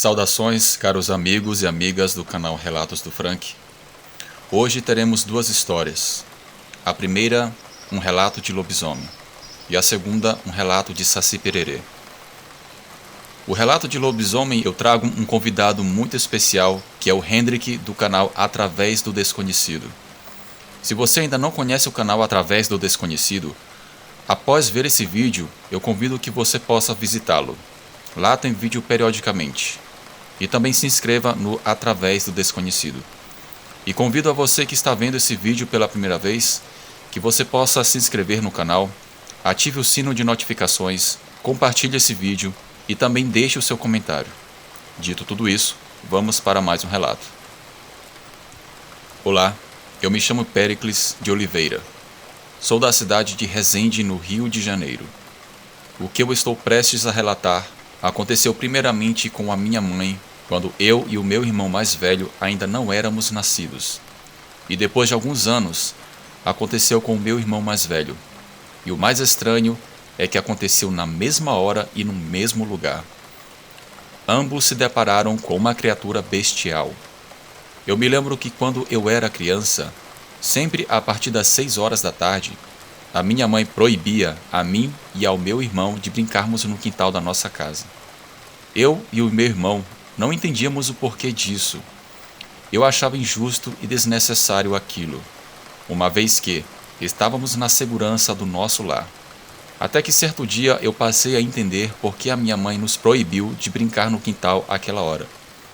Saudações, caros amigos e amigas do canal Relatos do Frank. Hoje teremos duas histórias. A primeira, um relato de lobisomem, e a segunda, um relato de Saci Pererê. O relato de lobisomem eu trago um convidado muito especial, que é o Hendrik, do canal Através do Desconhecido. Se você ainda não conhece o canal Através do Desconhecido, após ver esse vídeo, eu convido que você possa visitá-lo. Lá tem vídeo periodicamente. E também se inscreva no Através do Desconhecido. E convido a você que está vendo esse vídeo pela primeira vez, que você possa se inscrever no canal, ative o sino de notificações, compartilhe esse vídeo e também deixe o seu comentário. Dito tudo isso, vamos para mais um relato. Olá, eu me chamo Péricles de Oliveira. Sou da cidade de Resende, no Rio de Janeiro. O que eu estou prestes a relatar aconteceu primeiramente com a minha mãe, quando eu e o meu irmão mais velho ainda não éramos nascidos. E depois de alguns anos, aconteceu com o meu irmão mais velho. E o mais estranho é que aconteceu na mesma hora e no mesmo lugar. Ambos se depararam com uma criatura bestial. Eu me lembro que quando eu era criança, sempre a partir das 6 horas da tarde, a minha mãe proibia a mim e ao meu irmão de brincarmos no quintal da nossa casa. Eu e o meu irmão não entendíamos o porquê disso. Eu achava injusto e desnecessário aquilo, uma vez que estávamos na segurança do nosso lar. Até que certo dia eu passei a entender por que a minha mãe nos proibiu de brincar no quintal àquela hora.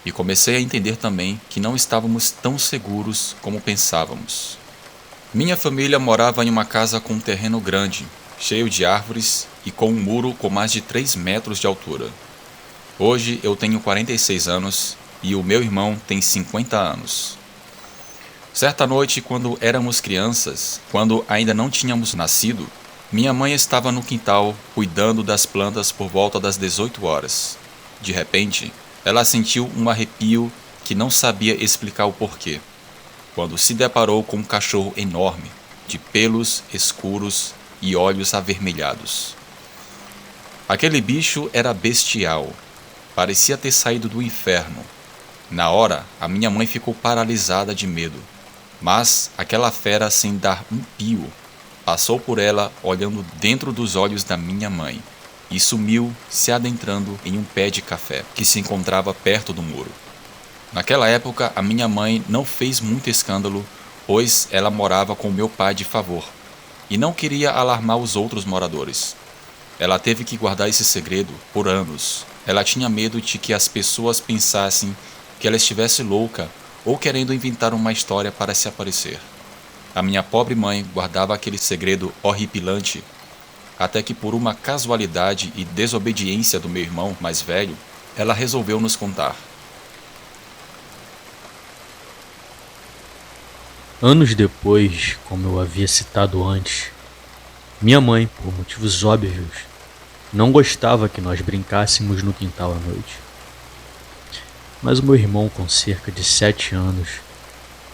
E comecei a entender também que não estávamos tão seguros como pensávamos. Minha família morava em uma casa com um terreno grande, cheio de árvores e com um muro com mais de 3 metros de altura. Hoje eu tenho 46 anos e o meu irmão tem 50 anos. Certa noite, quando éramos crianças, quando ainda não tínhamos nascido, minha mãe estava no quintal cuidando das plantas por volta das 18 horas. De repente, ela sentiu um arrepio que não sabia explicar o porquê, quando se deparou com um cachorro enorme, de pelos escuros e olhos avermelhados. Aquele bicho era bestial, parecia ter saído do inferno. Na hora, a minha mãe ficou paralisada de medo, mas aquela fera, sem dar um pio, passou por ela olhando dentro dos olhos da minha mãe e sumiu, se adentrando em um pé de café que se encontrava perto do muro. Naquela época, a minha mãe não fez muito escândalo, pois ela morava com meu pai de favor e não queria alarmar os outros moradores. Ela teve que guardar esse segredo por anos. Ela tinha medo de que as pessoas pensassem que ela estivesse louca ou querendo inventar uma história para se aparecer. A minha pobre mãe guardava aquele segredo horripilante, até que por uma casualidade e desobediência do meu irmão mais velho, ela resolveu nos contar. Anos depois, como eu havia citado antes, minha mãe, por motivos óbvios, não gostava que nós brincássemos no quintal à noite. Mas o meu irmão, com cerca de 7 anos,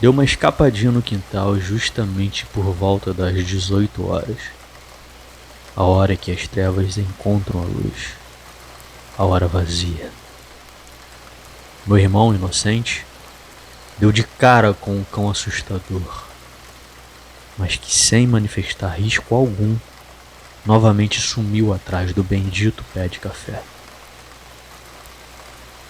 deu uma escapadinha no quintal justamente por volta das 18 horas, a hora que as trevas encontram a luz, a hora vazia. Meu irmão, inocente, deu de cara com um cão assustador, mas que, sem manifestar risco algum, novamente sumiu atrás do bendito pé de café.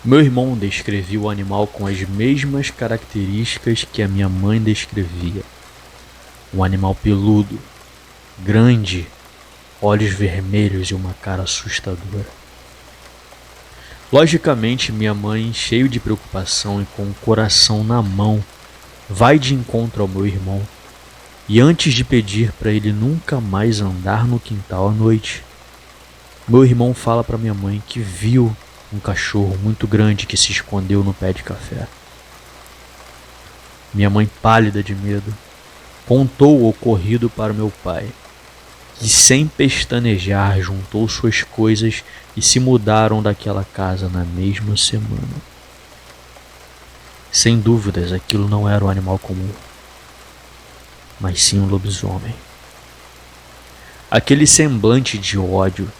Meu irmão descrevia o animal com as mesmas características que a minha mãe descrevia. Um animal peludo, grande, olhos vermelhos e uma cara assustadora. Logicamente, minha mãe, cheio de preocupação e com o coração na mão, vai de encontro ao meu irmão e, antes de pedir para ele nunca mais andar no quintal à noite, meu irmão fala para minha mãe que viu um cachorro muito grande que se escondeu no pé de café. Minha mãe, pálida de medo, contou o ocorrido para meu pai, que, sem pestanejar, juntou suas coisas e se mudaram daquela casa na mesma semana. Sem dúvidas, aquilo não era um animal comum, mas sim um lobisomem. Aquele semblante de ódio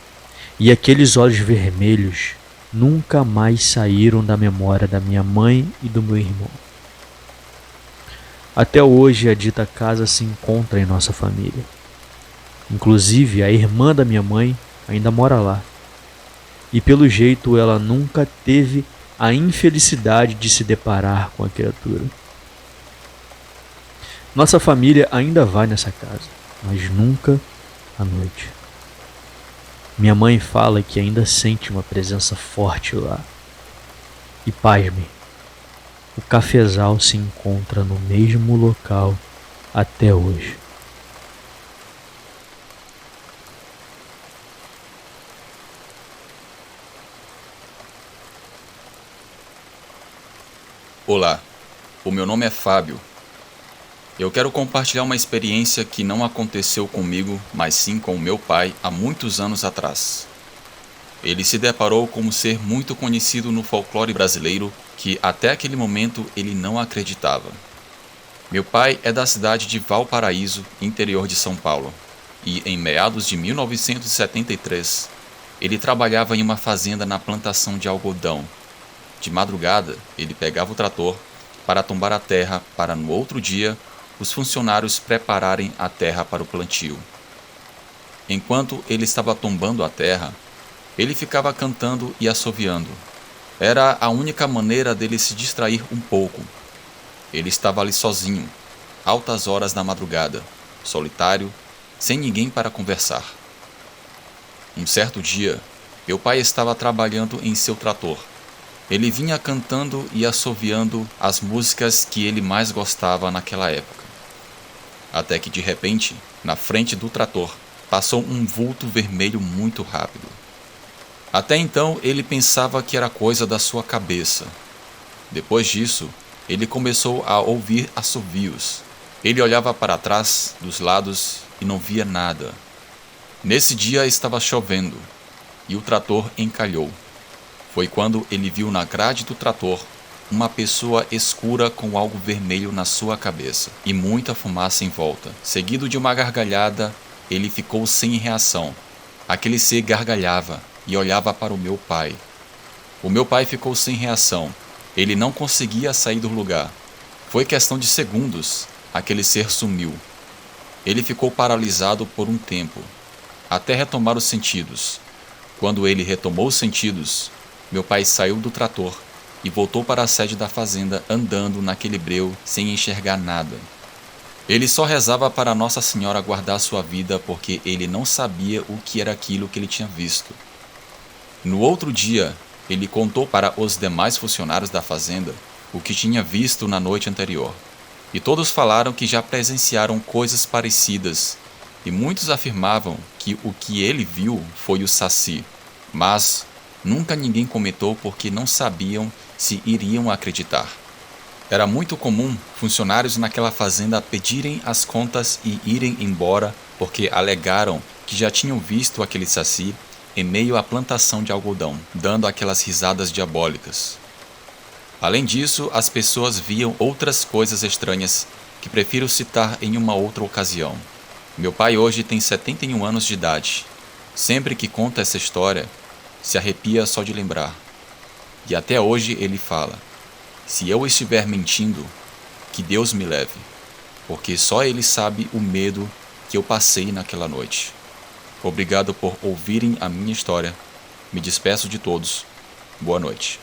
e aqueles olhos vermelhos nunca mais saíram da memória da minha mãe e do meu irmão. Até hoje a dita casa se encontra em nossa família. Inclusive a irmã da minha mãe ainda mora lá. E pelo jeito ela nunca teve a infelicidade de se deparar com a criatura. Nossa família ainda vai nessa casa, mas nunca à noite. Minha mãe fala que ainda sente uma presença forte lá. E pasme, o cafezal se encontra no mesmo local até hoje. Olá, o meu nome é Fábio. Eu quero compartilhar uma experiência que não aconteceu comigo, mas sim com o meu pai há muitos anos atrás. Ele se deparou com um ser muito conhecido no folclore brasileiro que até aquele momento ele não acreditava. Meu pai é da cidade de Valparaíso, interior de São Paulo, e em meados de 1973, ele trabalhava em uma fazenda na plantação de algodão. De madrugada, ele pegava o trator para tombar a terra para no outro dia os funcionários prepararem a terra para o plantio. Enquanto ele estava tombando a terra, ele ficava cantando e assoviando. Era a única maneira dele se distrair um pouco. Ele estava ali sozinho, altas horas da madrugada, solitário, sem ninguém para conversar. Um certo dia, meu pai estava trabalhando em seu trator. Ele vinha cantando e assoviando as músicas que ele mais gostava naquela época. Até que de repente, na frente do trator, passou um vulto vermelho muito rápido. Até então ele pensava que era coisa da sua cabeça. Depois disso, ele começou a ouvir assovios. Ele olhava para trás, dos lados, e não via nada. Nesse dia estava chovendo, e o trator encalhou. Foi quando ele viu na grade do trator uma pessoa escura com algo vermelho na sua cabeça e muita fumaça em volta. Seguido de uma gargalhada, ele ficou sem reação. Aquele ser gargalhava e olhava para o meu pai. O meu pai ficou sem reação. Ele não conseguia sair do lugar. Foi questão de segundos. Aquele ser sumiu. Ele ficou paralisado por um tempo, até retomar os sentidos. Quando ele retomou os sentidos, meu pai saiu do trator e voltou para a sede da fazenda andando naquele breu sem enxergar nada. Ele só rezava para Nossa Senhora guardar sua vida porque ele não sabia o que era aquilo que ele tinha visto. No outro dia, ele contou para os demais funcionários da fazenda o que tinha visto na noite anterior. E todos falaram que já presenciaram coisas parecidas, e muitos afirmavam que o que ele viu foi o Saci, mas nunca ninguém comentou porque não sabiam se iriam acreditar. Era muito comum funcionários naquela fazenda pedirem as contas e irem embora porque alegaram que já tinham visto aquele Saci em meio à plantação de algodão, dando aquelas risadas diabólicas. Além disso, as pessoas viam outras coisas estranhas que prefiro citar em uma outra ocasião. Meu pai hoje tem 71 anos de idade. Sempre que conta essa história, se arrepia só de lembrar. E até hoje ele fala: se eu estiver mentindo, que Deus me leve, porque só Ele sabe o medo que eu passei naquela noite. Obrigado por ouvirem a minha história. Me despeço de todos. Boa noite.